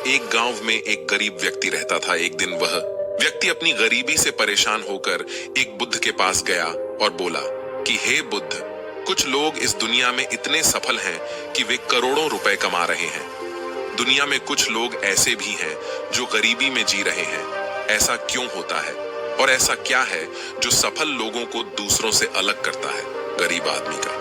एक गांव में एक गरीब व्यक्ति रहता था। एक दिन वह व्यक्ति अपनी गरीबी से परेशान होकर एक बुद्ध के पास गया और बोला कि हे बुद्ध, कुछ लोग इस दुनिया में इतने सफल हैं कि वे करोड़ों रुपए कमा रहे हैं। दुनिया में कुछ लोग ऐसे भी हैं जो गरीबी में जी रहे हैं। ऐसा क्यों होता है और ऐसा क्या है जो सफल लोगों को दूसरों से अलग करता है गरीब आदमी का?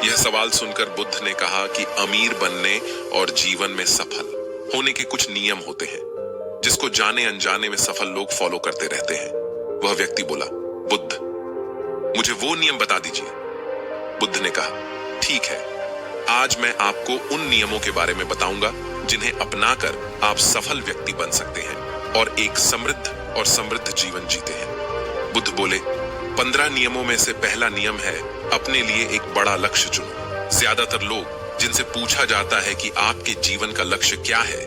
यह सवाल सुनकर बुद्ध ने कहा कि अमीर बनने और जीवन में सफल होने के कुछ नियम होते हैं जिसको जाने अनजाने में सफल लोग फॉलो करते रहते हैं। वह व्यक्ति बोला, बुद्ध, मुझे वो नियम बता दीजिए। बुद्ध ने कहा, ठीक है, आज मैं आपको उन नियमों के बारे में बताऊंगा जिन्हें अपनाकर आप सफल व्यक्ति बन सकते हैं और एक समृद्ध जीवन जीते हैं। बुद्ध बोले, 15 नियमों में से पहला नियम है अपने लिए एक बड़ा लक्ष्य चुनो। ज्यादातर लोग जिनसे पूछा जाता है कि आपके जीवन का लक्ष्य क्या है,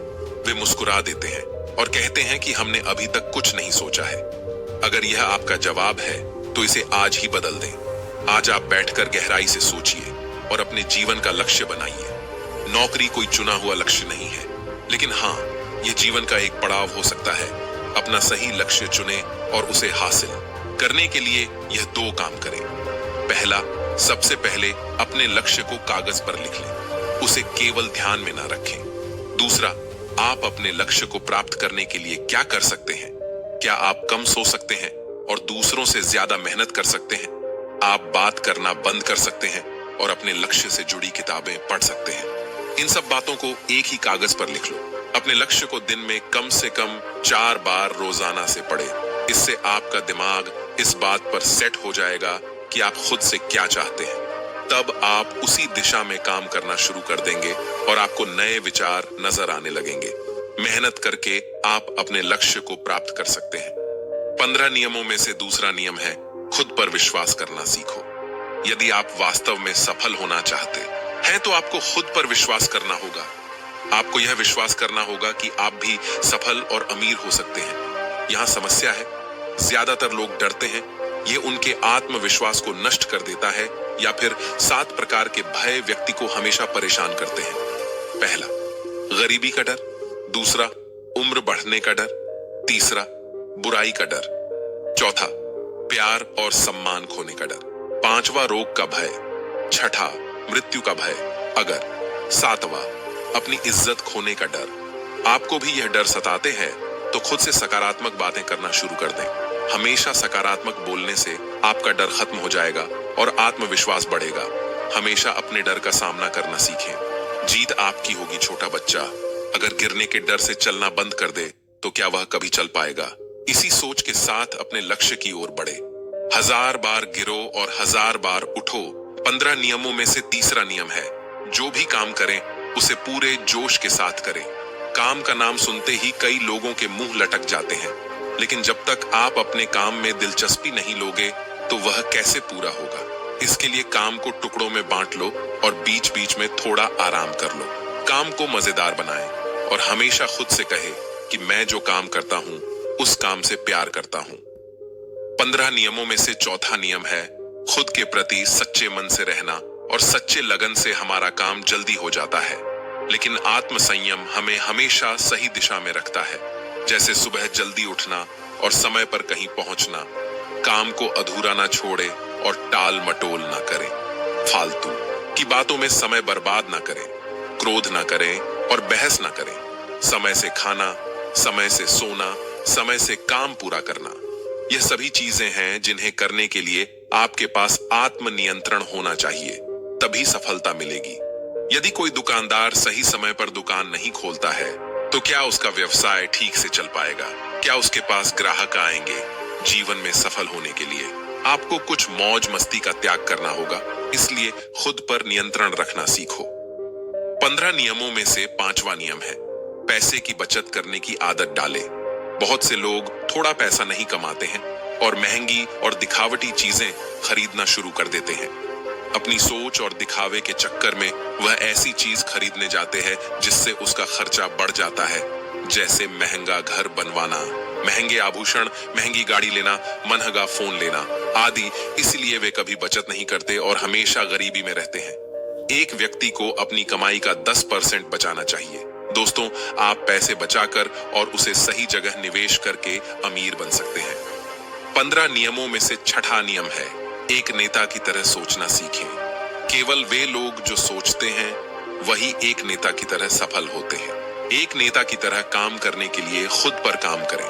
वे मुस्कुरा देते हैं और कहते हैं कि हमने अभी तक कुछ नहीं सोचा है। अगर यह आपका जवाब है तो इसे आज ही बदल दें। आज आप बैठकर गहराई से सोचिए और अपने जीवन का लक्ष्य बनाइए। नौकरी कोई चुना हुआ लक्ष्य नहीं है, लेकिन हाँ, यह जीवन का एक पड़ाव हो सकता है। अपना सही लक्ष्य चुने और उसे हासिल करने के लिए यह 2 काम करें। पहला, सबसे पहले अपने लक्ष्य को कागज पर लिख लें, उसे केवल ध्यान में ना रखें। दूसरा, आप अपने लक्ष्य को प्राप्त करने के लिए क्या कर सकते हैं? क्या आप कम सो सकते हैं और दूसरों से ज्यादा मेहनत कर सकते हैं? आप बात करना बंद कर सकते हैं और अपने लक्ष्य से जुड़ी किताबें पढ़ सकते हैं। इन सब बातों को एक ही कागज पर लिख लो। अपने लक्ष्य को दिन में कम से कम 4 बार रोजाना से पढ़े। इससे आपका दिमाग इस बात पर सेट हो जाएगा कि आप खुद से क्या चाहते हैं। तब आप उसी दिशा में काम करना शुरू कर देंगे और आपको नए विचार नजर आने लगेंगे। मेहनत करके आप अपने लक्ष्य को प्राप्त कर सकते हैं। 15 नियमों में से दूसरा नियम है खुद पर विश्वास करना सीखो। यदि आप वास्तव में सफल होना चाहते हैं तो आपको खुद पर विश्वास करना होगा। आपको यह विश्वास करना होगा कि आप भी सफल और अमीर हो सकते हैं। यहाँ समस्या है, ज्यादातर लोग डरते हैं। ये उनके आत्मविश्वास को नष्ट कर देता है या फिर 7 प्रकार के भय व्यक्ति को हमेशा परेशान करते हैं। पहला, गरीबी का डर। दूसरा, उम्र बढ़ने का डर। तीसरा, बुराई का डर। चौथा, प्यार और सम्मान खोने का डर। 5वां, रोग का भय। 6ठा, मृत्यु का भय अगर। 7वां, अपनी इज्जत खोने का डर। आपको भी यह डर सताते हैं तो खुद से सकारात्मक बातें करना शुरू कर दें। हमेशा सकारात्मक बोलने से आपका डर खत्म हो जाएगा और आत्मविश्वास बढ़ेगा। हमेशा अपने डर का सामना करना सीखें। जीत आपकी होगी। छोटा बच्चा अगर गिरने के डर से चलना बंद कर दे तो क्या वह कभी चल पाएगा? इसी सोच के साथ अपने लक्ष्य की ओर बढ़े। 1000 बार गिरो और 1000 बार उठो 15 नियमों में से तीसरा नियम है, जो भी काम करें उसे पूरे जोश के साथ करें। काम का नाम सुनते ही कई लोगों के मुंह लटक जाते हैं, लेकिन जब तक आप अपने काम में दिलचस्पी नहीं लोगे तो वह कैसे पूरा होगा? इसके लिए काम को टुकड़ों में बांट लो और बीच बीच में थोड़ा आराम कर लो। काम को मजेदार बनाएं और हमेशा खुद से कहे कि मैं जो काम करता हूं उस काम से प्यार करता हूं। 15 नियमों में से चौथा नियम है खुद के प्रति सच्चे मन से रहना, और सच्चे लगन से हमारा काम जल्दी हो जाता है, लेकिन आत्म संयम हमें हमेशा सही दिशा में रखता है। जैसे सुबह जल्दी उठना और समय पर कहीं पहुंचना। काम को अधूरा ना छोड़े और टाल मटोल ना करें। फालतू की बातों में समय बर्बाद ना करें। क्रोध ना करें और बहस ना करें। समय से खाना, समय से सोना, समय से काम पूरा करना, यह सभी चीजें हैं जिन्हें करने के लिए आपके पास आत्म नियंत्रण होना चाहिए, तभी सफलता मिलेगी। यदि कोई दुकानदार सही समय पर दुकान नहीं खोलता है तो क्या उसका व्यवसाय ठीक से चल पाएगा? क्या उसके पास ग्राहक आएंगे? जीवन में सफल होने के लिए आपको कुछ मौज मस्ती का त्याग करना होगा, इसलिए खुद पर नियंत्रण रखना सीखो। 15 नियमों में से 5वां नियम है पैसे की बचत करने की आदत डालें। बहुत से लोग थोड़ा पैसा नहीं कमाते हैं और महंगी और दिखावटी चीजें खरीदना शुरू कर देते हैं। अपनी सोच और दिखावे के चक्कर में वह ऐसी चीज खरीदने जाते हैं जिससे उसका खर्चा बढ़ जाता है, जैसे महंगा घर बनवाना, महंगे आभूषण, महंगी गाड़ी लेना, महंगा फोन लेना आदि। इसलिए वे कभी बचत नहीं करते और हमेशा गरीबी में रहते हैं। एक व्यक्ति को अपनी कमाई का 10% बचाना चाहिए, दोस्तों, आप पैसे बचाकर और उसे सही जगह निवेश करके अमीर बन सकते हैं। 15 नियमों में से छठा नियम है, एक नेता की तरह सोचना सीखें। केवल वे लोग जो सोचते हैं वही एक नेता की तरह सफल होते हैं। एक नेता की तरह काम करने के लिए खुद पर काम करें।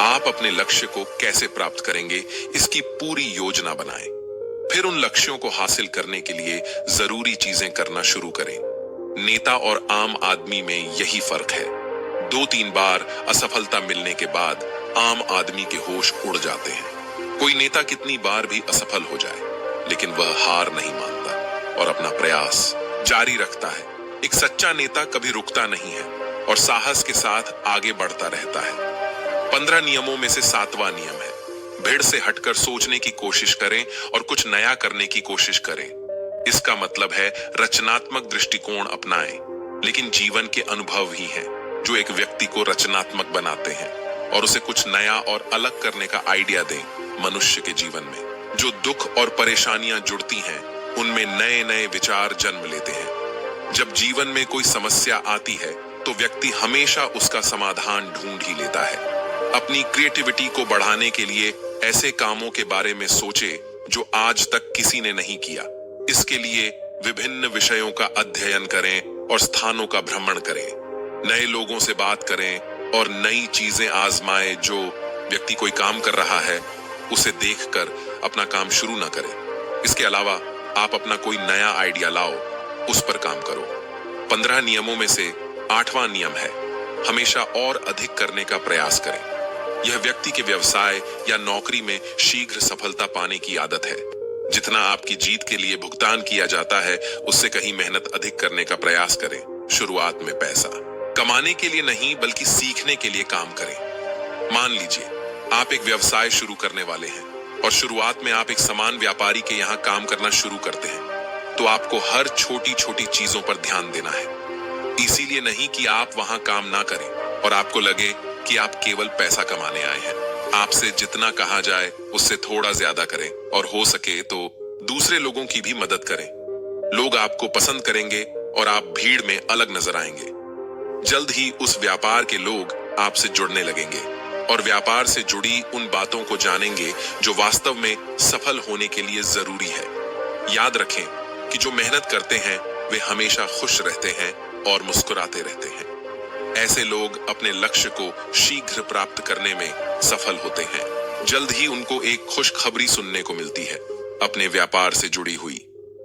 आप अपने लक्ष्य को कैसे प्राप्त करेंगे, इसकी पूरी योजना बनाएं। फिर उन लक्ष्यों को हासिल करने के लिए जरूरी चीजें करना शुरू करें। नेता और आम आदमी में यही फर्क है। 2-3 बार असफलता मिलने के बाद आम आदमी के होश उड़ जाते हैं। कोई नेता कितनी बार भी असफल हो जाए, लेकिन वह हार नहीं मानता और अपना प्रयास जारी रखता है। एक सच्चा नेता कभी रुकता नहीं है और साहस के साथ आगे बढ़ता रहता है। 15 नियमों में से 7वां नियम है, भीड़ से हटकर सोचने की कोशिश करें और कुछ नया करने की कोशिश करें। इसका मतलब है रचनात्मक दृष्टिकोण अपनाएं, लेकिन जीवन के अनुभव ही हैं जो एक व्यक्ति को रचनात्मक बनाते हैं और उसे कुछ नया और अलग करने का आइडिया दें। मनुष्य के जीवन में जो दुख और परेशानियां जुड़ती हैं, उनमें नए नए विचार जन्म लेते हैं। जब जीवन में कोई समस्या आती है तो व्यक्ति हमेशा उसका समाधान ढूंढ ही लेता है। अपनी क्रिएटिविटी को बढ़ाने के लिए ऐसे कामों के बारे में सोचे जो आज तक किसी ने नहीं किया। इसके लिए विभिन्न विषयों का अध्ययन करें और स्थानों का भ्रमण करें। नए लोगों से बात करें और नई चीजें आजमाएं। जो व्यक्ति कोई काम कर रहा है उसे देखकर अपना काम शुरू ना करें। इसके अलावा आप अपना कोई नया आइडिया लाओ, उस पर काम करो। 15 नियमों में से 8वां नियम है, हमेशा और अधिक करने का प्रयास करें। यह व्यक्ति के व्यवसाय या नौकरी में शीघ्र सफलता पाने की आदत है। जितना आपकी जीत के लिए भुगतान किया जाता है, उससे कहीं मेहनत अधिक करने का प्रयास करें। शुरुआत में पैसा कमाने के लिए नहीं, बल्कि सीखने के लिए काम करें। मान लीजिए आप एक व्यवसाय शुरू करने वाले हैं और शुरुआत में आप एक सामान व्यापारी के यहाँ काम करना शुरू करते हैं, तो आपको हर छोटी छोटी चीजों पर ध्यान देना है। इसीलिए नहीं कि आप वहां काम ना करें और आपको लगे कि आप केवल पैसा कमाने आए हैं। आपसे जितना कहा जाए उससे थोड़ा ज्यादा करें और हो सके तो दूसरे लोगों की भी मदद करें। लोग आपको पसंद करेंगे और आप भीड़ में अलग नजर आएंगे। जल्द ही उस व्यापार के लोग आपसे जुड़ने लगेंगे और व्यापार से जुड़ी उन बातों को जानेंगे जो वास्तव में सफल होने के लिए जरूरी है। याद रखें कि जो मेहनत करते हैं वे हमेशा खुश रहते हैं और मुस्कुराते रहते हैं। ऐसे लोग अपने लक्ष्य को शीघ्र प्राप्त करने में सफल होते हैं। जल्द ही उनको एक खुशखबरी सुनने को मिलती है अपने व्यापार से जुड़ी हुई।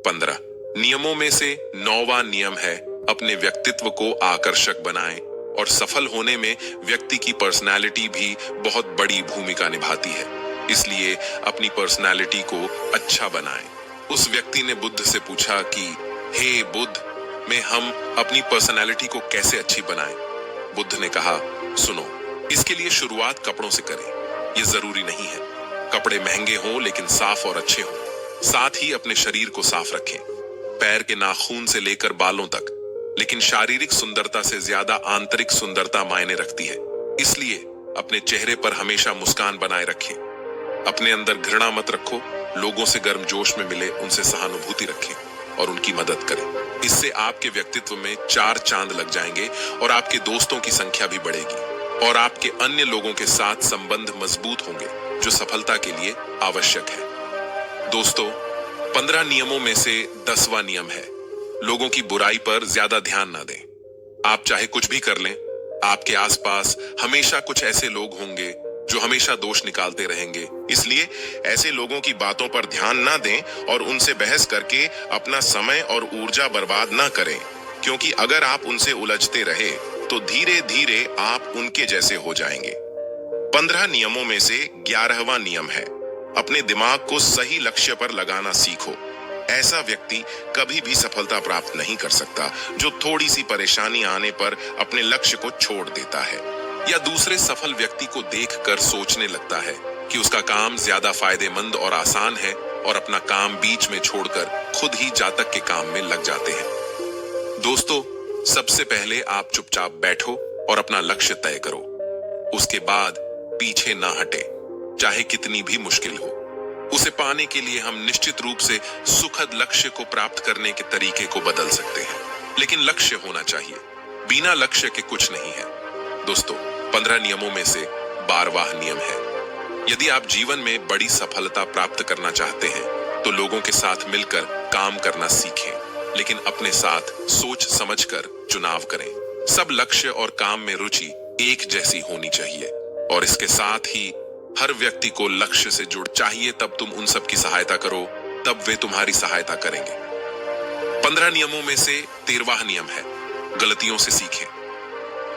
15 नियमों में से 9वां नियम है, अपने व्यक्तित्व को आकर्षक बनाएं। और सफल होने में व्यक्ति की पर्सनालिटी भी बहुत बड़ी भूमिका निभाती है। इसलिए अपनी पर्सनालिटी को अच्छा बनाएं। उस व्यक्ति ने बुद्ध से पूछा कि हे बुद्ध, में हम अपनी पर्सनालिटी को कैसे अच्छी बनाएं? बुद्ध ने कहा, सुनो, इसके लिए शुरुआत कपड़ों से करें। ये जरूरी नहीं है कपड़े महंगे हों, लेकिन साफ और अच्छे हों। साथ ही अपने शरीर को साफ रखें, पैर के नाखून से लेकर बालों तक। लेकिन शारीरिक सुंदरता से ज्यादा आंतरिक सुंदरता मायने रखती है। इसलिए अपने चेहरे पर हमेशा मुस्कान बनाए रखें। अपने अंदर घृणा मत रखो। लोगों से गर्मजोश में मिले उनसे सहानुभूति रखें और उनकी मदद करें। इससे आपके व्यक्तित्व में 4 चांद लग जाएंगे और आपके दोस्तों की संख्या भी बढ़ेगी और आपके अन्य लोगों के साथ संबंध मजबूत होंगे, जो सफलता के लिए आवश्यक है। दोस्तों, 15 नियमों में से 10वां नियम है, लोगों की बुराई पर ज्यादा ध्यान ना दें। आप चाहे कुछ भी कर लें, आपके आसपास हमेशा कुछ ऐसे लोग होंगे जो हमेशा दोष निकालते रहेंगे। इसलिए ऐसे लोगों की बातों पर ध्यान ना दें और उनसे बहस करके अपना समय और ऊर्जा बर्बाद ना करें, क्योंकि अगर आप उनसे उलझते रहे तो धीरे धीरे आप उनके जैसे हो जाएंगे। 15 नियमों में से 11वां नियम है, अपने दिमाग को सही लक्ष्य पर लगाना सीखो। ऐसा व्यक्ति कभी भी सफलता प्राप्त नहीं कर सकता जो थोड़ी सी परेशानी आने पर अपने लक्ष्य को छोड़ देता है या दूसरे सफल व्यक्ति को देखकर सोचने लगता है कि उसका काम ज्यादा फायदेमंद और आसान है और अपना काम बीच में छोड़कर खुद ही जातक के काम में लग जाते हैं। दोस्तों, सबसे पहले आप चुपचाप बैठो और अपना लक्ष्य तय करो। उसके बाद पीछे ना हटे, चाहे कितनी भी मुश्किल हो। उसे पाने के लिए हम निश्चित रूप से सुखद लक्ष्य को प्राप्त करने के तरीके को बदल सकते हैं, लेकिन लक्ष्य होना चाहिए। बिना लक्ष्य के कुछ नहीं है। दोस्तों, 15 नियमों में से 12वां नियम है, यदि आप जीवन में बड़ी सफलता प्राप्त करना चाहते हैं तो लोगों के साथ मिलकर काम करना सीखें, लेकिन अपने साथ सोच समझकर चुनाव करें। सब लक्ष्य और काम में रुचि एक जैसी होनी चाहिए और इसके साथ ही हर व्यक्ति को लक्ष्य से जुड़ चाहिए, तब तुम उन सब की सहायता करो, तब वे तुम्हारी सहायता करेंगे। 15 नियमों में से 13वां नियम है, गलतियों से सीखें।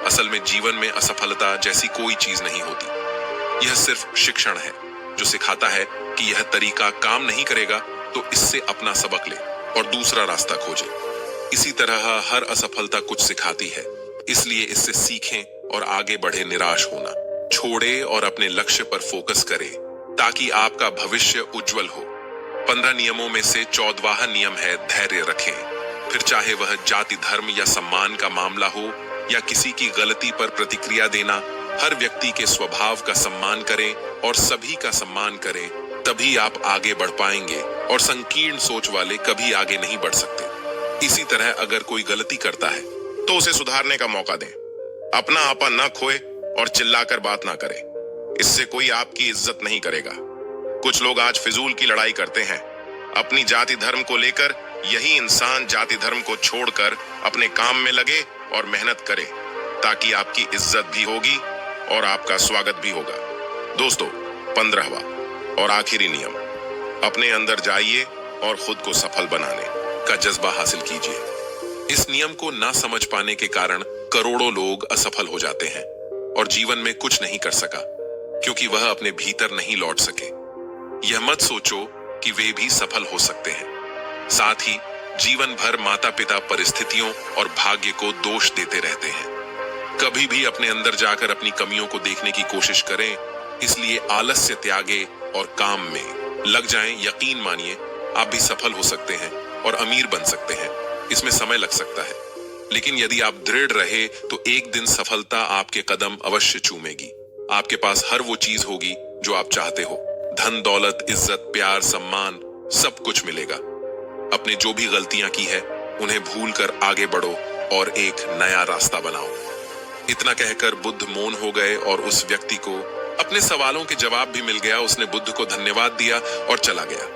असल में जीवन में असफलता जैसी कोई चीज नहीं होती, यह सिर्फ शिक्षण है जो सिखाता है कि यह तरीका काम नहीं करेगा तो इससे अपना सबक ले और दूसरा रास्ता खोजे। इसी तरह हर असफलता कुछ सिखाती है, इसलिए इससे सीखें और आगे बढ़े। निराश होना छोड़े और अपने लक्ष्य पर फोकस करें ताकि आपका भविष्य उज्जवल हो। 15 नियमों में से 14वां नियम है, धैर्य रखें। फिर चाहे वह जाति, धर्म या सम्मान का मामला हो या किसी की गलती पर प्रतिक्रिया देना, हर व्यक्ति के स्वभाव का सम्मान करें और सभी का सम्मान करें, तभी आप आगे बढ़ पाएंगे और संकीर्ण सोच वाले कभी आगे नहीं बढ़ सकते। इसी तरह अगर कोई गलती करता है तो उसे सुधारने का मौका दें, अपना आपा न खोए और चिल्लाकर बात ना करें, इससे कोई आपकी इज्जत नहीं करेगा। कुछ लोग आज फिजूल की लड़ाई करते हैं अपनी जाति धर्म को लेकर। यही इंसान जाति धर्म को छोड़कर अपने काम में लगे और मेहनत करे ताकि आपकी इज्जत भी होगी और आपका स्वागत भी होगा। दोस्तों, 15वां और आखिरी नियम, अपने अंदर जाइए और खुद को सफल बनाने का जज्बा हासिल कीजिए। इस नियम को ना समझ पाने के कारण करोड़ों लोग असफल हो जाते हैं और जीवन में कुछ नहीं कर सका क्योंकि वह अपने भीतर नहीं लौट सके। यह मत सोचो कि वे भी सफल हो सकते हैं। साथ ही जीवन भर माता पिता परिस्थितियों और भाग्य को दोष देते रहते हैं। कभी भी अपने अंदर जाकर अपनी कमियों को देखने की कोशिश करें, इसलिए आलस्य त्यागे और काम में लग जाएं। यकीन मानिए, आप भी सफल हो सकते हैं और अमीर बन सकते हैं। इसमें समय लग सकता है, लेकिन यदि आप दृढ़ रहे तो एक दिन सफलता आपके कदम अवश्य चूमेगी। आपके पास हर वो चीज होगी जो आप चाहते हो, धन, दौलत, इज्जत, प्यार, सम्मान, सब कुछ मिलेगा। अपने जो भी गलतियां की है उन्हें भूलकर आगे बढ़ो और एक नया रास्ता बनाओ। इतना कहकर बुद्ध मौन हो गए और उस व्यक्ति को अपने सवालों के जवाब भी मिल गया। उसने बुद्ध को धन्यवाद दिया और चला गया।